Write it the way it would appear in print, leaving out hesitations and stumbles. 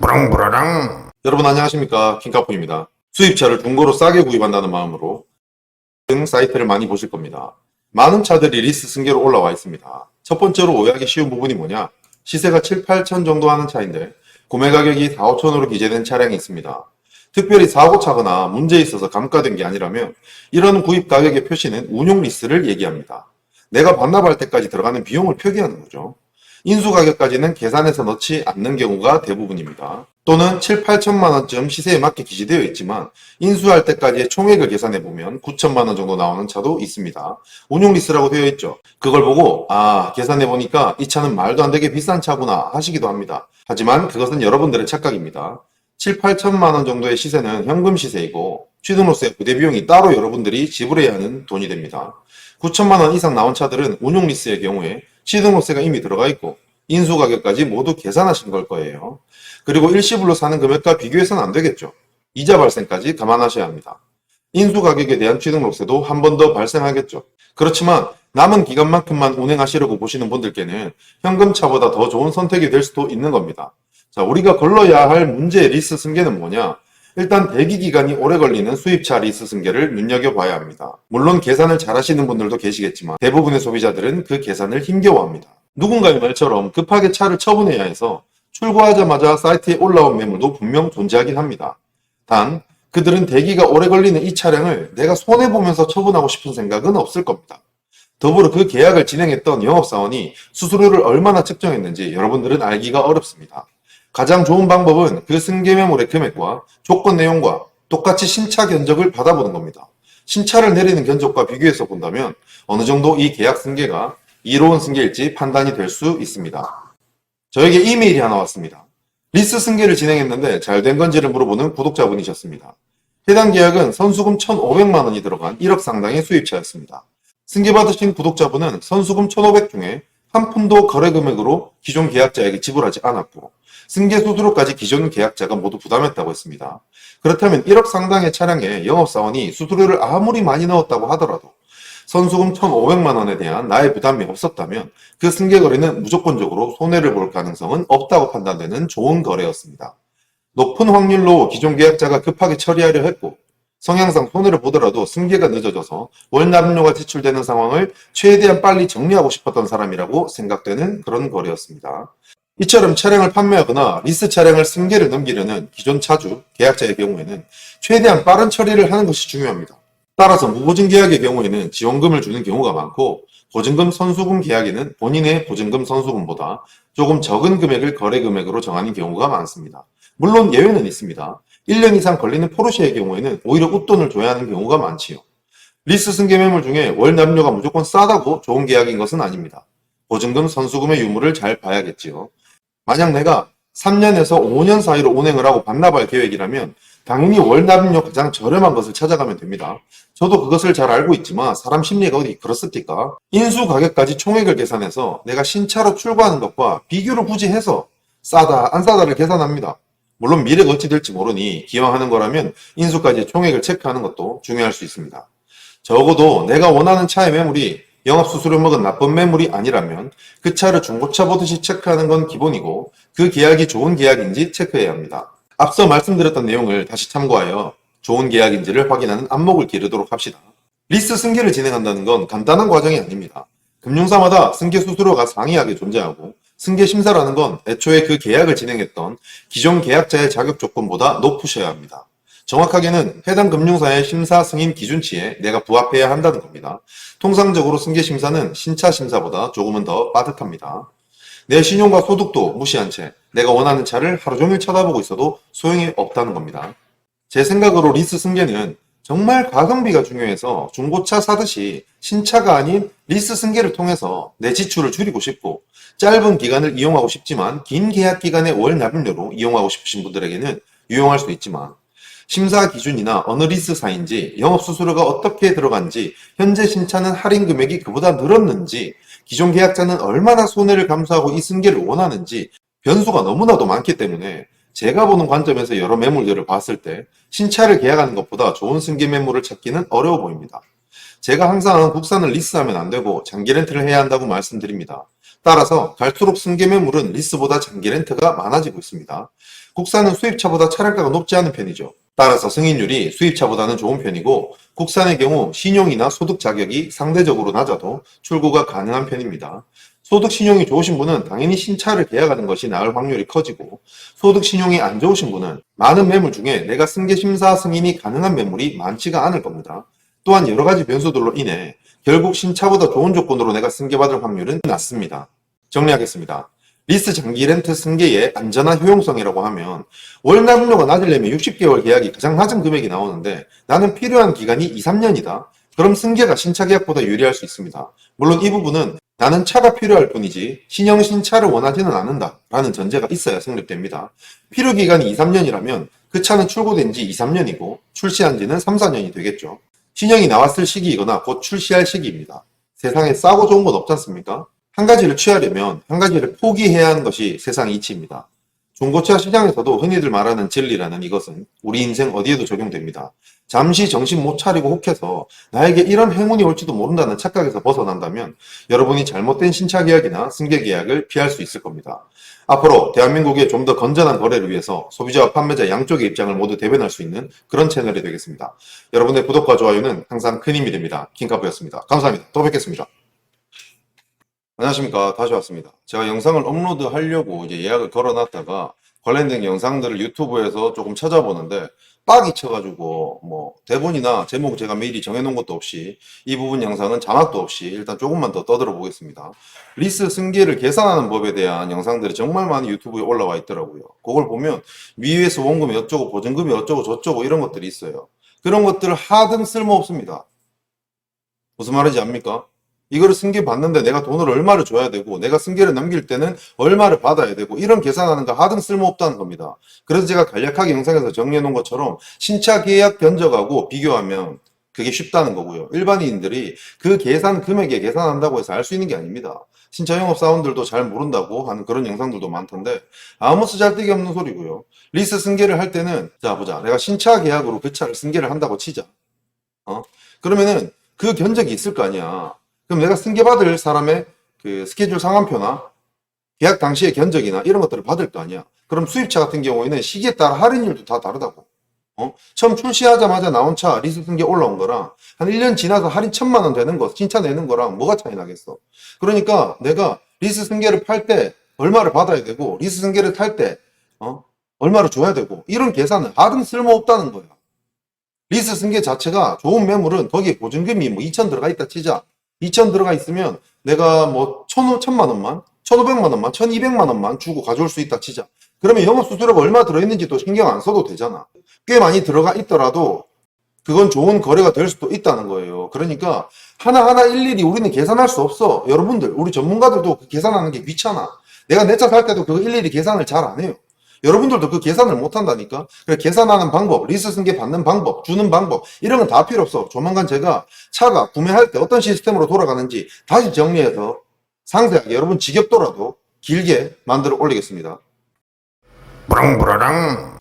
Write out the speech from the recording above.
부릉부르릉. 여러분 안녕하십니까, 킹카푸입니다. 수입차를 중고로 싸게 구입한다는 마음으로 등 사이트를 많이 보실 겁니다. 많은 차들이 리스 승계로 올라와 있습니다. 첫 번째로 오해하기 쉬운 부분이 뭐냐, 시세가 7, 8천 정도 하는 차인데 구매 가격이 4, 5천으로 기재된 차량이 있습니다. 특별히 사고 차거나 문제 있어서 감가된 게 아니라면 이런 구입 가격의 표시는 운용 리스를 얘기합니다. 내가 반납할 때까지 들어가는 비용을 표기하는 거죠. 인수 가격까지는 계산해서 넣지 않는 경우가 대부분입니다. 또는 7, 8천만 원쯤 시세에 맞게 기재되어 있지만 인수할 때까지의 총액을 계산해보면 9천만 원 정도 나오는 차도 있습니다. 운용 리스라고 되어 있죠. 그걸 보고 계산해보니까 이 차는 말도 안 되게 비싼 차구나 하시기도 합니다. 하지만 그것은 여러분들의 착각입니다. 7, 8천만 원 정도의 시세는 현금 시세이고 취등록세 부대 비용이 따로 여러분들이 지불해야 하는 돈이 됩니다. 9천만 원 이상 나온 차들은 운용 리스의 경우에 취등록세가 이미 들어가 있고 인수 가격까지 모두 계산하신 걸 거예요. 그리고 일시불로 사는 금액과 비교해서는 안 되겠죠. 이자 발생까지 감안하셔야 합니다. 인수 가격에 대한 취등록세도 한 번 더 발생하겠죠. 그렇지만 남은 기간만큼만 운행하시려고 보시는 분들께는 현금차보다 더 좋은 선택이 될 수도 있는 겁니다. 자, 우리가 걸러야 할 문제의 리스 승계는 뭐냐? 일단 대기 기간이 오래 걸리는 수입차 리스 승계를 눈여겨봐야 합니다. 물론 계산을 잘 하시는 분들도 계시겠지만 대부분의 소비자들은 그 계산을 힘겨워합니다. 누군가의 말처럼 급하게 차를 처분해야 해서 출고하자마자 사이트에 올라온 매물도 분명 존재하긴 합니다. 단 그들은 대기가 오래 걸리는 이 차량을 내가 손해보면서 처분하고 싶은 생각은 없을 겁니다. 더불어 그 계약을 진행했던 영업사원이 수수료를 얼마나 측정했는지 여러분들은 알기가 어렵습니다. 가장 좋은 방법은 그 승계 매물의 금액과 조건 내용과 똑같이 신차 견적을 받아보는 겁니다. 신차를 내리는 견적과 비교해서 본다면 어느 정도 이 계약 승계가 이로운 승계일지 판단이 될 수 있습니다. 저에게 이메일이 하나 왔습니다. 리스 승계를 진행했는데 잘 된 건지를 물어보는 구독자분이셨습니다. 해당 계약은 선수금 1,500만 원이 들어간 1억 상당의 수입차였습니다. 승계받으신 구독자분은 선수금 1,500 중에 한 푼도 거래 금액으로 기존 계약자에게 지불하지 않았고 승계 수수료까지 기존 계약자가 모두 부담했다고 했습니다. 그렇다면 1억 상당의 차량에 영업사원이 수수료를 아무리 많이 넣었다고 하더라도 선수금 1,500만 원에 대한 나의 부담이 없었다면 그 승계 거래는 무조건적으로 손해를 볼 가능성은 없다고 판단되는 좋은 거래였습니다. 높은 확률로 기존 계약자가 급하게 처리하려 했고 성향상 손해를 보더라도 승계가 늦어져서 월납료가 지출되는 상황을 최대한 빨리 정리하고 싶었던 사람이라고 생각되는 그런 거래였습니다. 이처럼 차량을 판매하거나 리스 차량을 승계를 넘기려는 기존 차주, 계약자의 경우에는 최대한 빠른 처리를 하는 것이 중요합니다. 따라서 무보증 계약의 경우에는 지원금을 주는 경우가 많고 보증금 선수금 계약에는 본인의 보증금 선수금보다 조금 적은 금액을 거래 금액으로 정하는 경우가 많습니다. 물론 예외는 있습니다. 1년 이상 걸리는 포르쉐의 경우에는 오히려 웃돈을 줘야 하는 경우가 많지요. 리스 승계 매물 중에 월 납료가 무조건 싸다고 좋은 계약인 것은 아닙니다. 보증금 선수금의 유무를 잘 봐야겠지요. 만약 내가 3년에서 5년 사이로 운행을 하고 반납할 계획이라면 당연히 월 납료 가장 저렴한 것을 찾아가면 됩니다. 저도 그것을 잘 알고 있지만 사람 심리가 어디 그렇습니까? 인수 가격까지 총액을 계산해서 내가 신차로 출고하는 것과 비교를 굳이 해서 싸다 안 싸다를 계산합니다. 물론 미래가 어찌 될지 모르니 기왕 하는 거라면 인수까지 총액을 체크하는 것도 중요할 수 있습니다. 적어도 내가 원하는 차의 매물이 영업수수료 먹은 나쁜 매물이 아니라면 그 차를 중고차 보듯이 체크하는 건 기본이고 그 계약이 좋은 계약인지 체크해야 합니다. 앞서 말씀드렸던 내용을 다시 참고하여 좋은 계약인지를 확인하는 안목을 기르도록 합시다. 리스 승계를 진행한다는 건 간단한 과정이 아닙니다. 금융사마다 승계 수수료가 상이하게 존재하고 승계 심사라는 건 애초에 그 계약을 진행했던 기존 계약자의 자격 조건보다 높으셔야 합니다. 정확하게는 해당 금융사의 심사 승인 기준치에 내가 부합해야 한다는 겁니다. 통상적으로 승계 심사는 신차 심사보다 조금은 더 빠듯합니다. 내 신용과 소득도 무시한 채 내가 원하는 차를 하루 종일 쳐다보고 있어도 소용이 없다는 겁니다. 제 생각으로 리스 승계는 정말 가성비가 중요해서 중고차 사듯이 신차가 아닌 리스 승계를 통해서 내 지출을 줄이고 싶고 짧은 기간을 이용하고 싶지만 긴 계약 기간의 월 납입료로 이용하고 싶으신 분들에게는 유용할 수 있지만 심사 기준이나 어느 리스사인지 영업수수료가 어떻게 들어간지 현재 신차는 할인 금액이 그보다 늘었는지 기존 계약자는 얼마나 손해를 감수하고 이 승계를 원하는지 변수가 너무나도 많기 때문에 제가 보는 관점에서 여러 매물들을 봤을 때 신차를 계약하는 것보다 좋은 승계 매물을 찾기는 어려워 보입니다. 제가 항상 국산을 리스하면 안 되고 장기 렌트를 해야 한다고 말씀드립니다. 따라서 갈수록 승계 매물은 리스보다 장기 렌트가 많아지고 있습니다. 국산은 수입차보다 차량가가 높지 않은 편이죠. 따라서 승인율이 수입차보다는 좋은 편이고 국산의 경우 신용이나 소득 자격이 상대적으로 낮아도 출고가 가능한 편입니다. 소득 신용이 좋으신 분은 당연히 신차를 계약하는 것이 나을 확률이 커지고 소득 신용이 안 좋으신 분은 많은 매물 중에 내가 승계 심사 승인이 가능한 매물이 많지가 않을 겁니다. 또한 여러 가지 변수들로 인해 결국 신차보다 좋은 조건으로 내가 승계받을 확률은 낮습니다. 정리하겠습니다. 리스 장기 렌트 승계의 안전한 효용성이라고 하면 월납료가 낮으려면 60개월 계약이 가장 낮은 금액이 나오는데 나는 필요한 기간이 2, 3년이다. 그럼 승계가 신차 계약보다 유리할 수 있습니다. 물론 이 부분은 나는 차가 필요할 뿐이지 신형 신차를 원하지는 않는다 라는 전제가 있어야 성립됩니다. 필요 기간이 2, 3년이라면 그 차는 출고된 지 2, 3년이고 출시한 지는 3, 4년이 되겠죠. 신형이 나왔을 시기이거나 곧 출시할 시기입니다. 세상에 싸고 좋은 건 없지 않습니까? 한 가지를 취하려면 한 가지를 포기해야 하는 것이 세상의 이치입니다. 중고차 시장에서도 흔히들 말하는 진리라는 이것은 우리 인생 어디에도 적용됩니다. 잠시 정신 못 차리고 혹해서 나에게 이런 행운이 올지도 모른다는 착각에서 벗어난다면 여러분이 잘못된 신차 계약이나 승계 계약을 피할 수 있을 겁니다. 앞으로 대한민국의 좀 더 건전한 거래를 위해서 소비자와 판매자 양쪽의 입장을 모두 대변할 수 있는 그런 채널이 되겠습니다. 여러분의 구독과 좋아요는 항상 큰 힘이 됩니다. 킹카프였습니다. 감사합니다. 또 뵙겠습니다. 안녕하십니까. 다시 왔습니다. 제가 영상을 업로드 하려고 이제 예약을 걸어놨다가 관련된 영상들을 유튜브에서 조금 찾아보는데 빡이 쳐가지고 뭐 대본이나 제목 제가 미리 정해놓은 것도 없이 이 부분 영상은 자막도 없이 일단 조금만 더 떠들어 보겠습니다. 리스 승계를 계산하는 법에 대한 영상들이 정말 많이 유튜브에 올라와 있더라고요. 그걸 보면 위에서 원금이 어쩌고 보증금이 어쩌고 저쩌고 이런 것들이 있어요. 그런 것들 하등 쓸모없습니다. 무슨 말인지 압니까? 이거를 승계 받는데 내가 돈을 얼마를 줘야 되고 내가 승계를 넘길 때는 얼마를 받아야 되고 이런 계산하는 거 하등 쓸모없다는 겁니다. 그래서 제가 간략하게 영상에서 정리해 놓은 것처럼 신차 계약 견적하고 비교하면 그게 쉽다는 거고요. 일반인들이 그 계산 금액에 계산한다고 해서 알 수 있는 게 아닙니다. 신차 영업사원들도 잘 모른다고 하는 그런 영상들도 많던데 아무 쓰잘데기 없는 소리고요. 리스 승계를 할 때는 자 보자. 내가 신차 계약으로 그 차를 승계를 한다고 치자. 그러면은 그 견적이 있을 거 아니야. 그럼 내가 승계받을 사람의 그 스케줄 상환표나 계약 당시의 견적이나 이런 것들을 받을 거 아니야. 그럼 수입차 같은 경우에는 시기에 따라 할인율도 다 다르다고. 처음 출시하자마자 나온 차 리스 승계 올라온 거랑 한 1년 지나서 할인 1,000만 원 되는 거, 신차 내는 거랑 뭐가 차이 나겠어. 그러니까 내가 리스 승계를 팔 때 얼마를 받아야 되고 리스 승계를 탈 때 얼마를 줘야 되고 이런 계산은 하등 쓸모없다는 거야. 리스 승계 자체가 좋은 매물은 거기에 보증금이 뭐 2천 들어가 있다 치자. 2천 들어가 있으면 내가 뭐 1,000만 원만, 1,500만 원만, 1,200만 원만 주고 가져올 수 있다 치자. 그러면 영업수수료가 얼마 들어있는지도 신경 안 써도 되잖아. 꽤 많이 들어가 있더라도 그건 좋은 거래가 될 수도 있다는 거예요. 그러니까 하나하나 일일이 우리는 계산할 수 없어. 여러분들, 우리 전문가들도 그 계산하는 게 귀찮아. 내가 내 차 살 때도 그거 일일이 계산을 잘 안 해요. 여러분들도 그 계산을 못 한다니까. 그래, 계산하는 방법, 리스 승계 받는 방법, 주는 방법 이런 건 다 필요 없어. 조만간 제가 차가 구매할 때 어떤 시스템으로 돌아가는지 다시 정리해서 상세하게 여러분 지겹더라도 길게 만들어 올리겠습니다. 부릉부릉